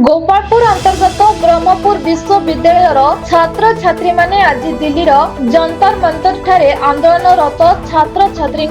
गोपालपुर अंतर्गत ब्रह्मपुर विश्वविद्यालय छात्र छात्री माने आज दिल्ली जंतर मंतर ठारे आंदोलनरत छात्र छात्री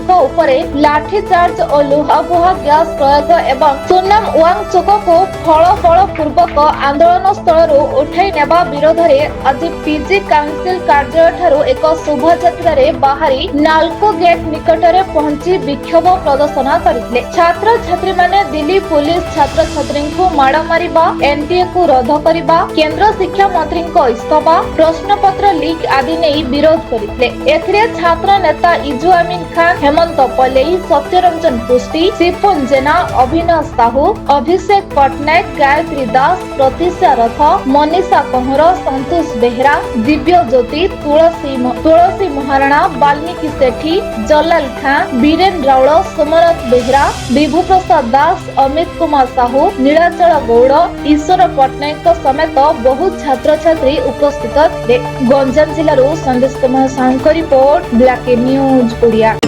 लाठी चार्ज और लुहाबुहा गैस प्रयोग एवं सुनाम वांग चौक को फल बल पूर्वक आंदोलन स्थल उठाई नेबा विरोध में आज पीजी काउंसिल कार्यालय ठारू एक शोभायात्रा बाहरी नाल्को गेट निकट में पहुंची विक्षोभ प्रदर्शन करते। छात्र छात्री माने दिल्ली पुलिस छात्र छात्री को माड़ मारिबा, एनटीए को रद्द करबा, केंद्र शिक्षा मंत्री को इस्तीफा, प्रश्नपत्र लीक आदि नहीं विरोध करते। एथिरे छात्र नेता इजु अमीन खान, हेमंत पलेई, सत्यरंजन पुष्टि, सिपुन जेना, अभिनव साहू, अभिषेक पटनायक, गायत्री दास, प्रतीक्षा रथ, मनीषा कंहर, संतोष बेहरा, दिव्य ज्योति, तुलसी महाराणा, वाल्मीकि सेठी, जलाल खान, बीरेन राउल, सोमनाथ बेहरा, विभू प्रसाद दास, अमित कुमार साहू, नीलाचल गौड़, ईश्वर पटनायक समेत बहु छात्र छात्री उपस्थित थे। गंजाम जिलूर संदेश Kumar Sahu report, black news Odia.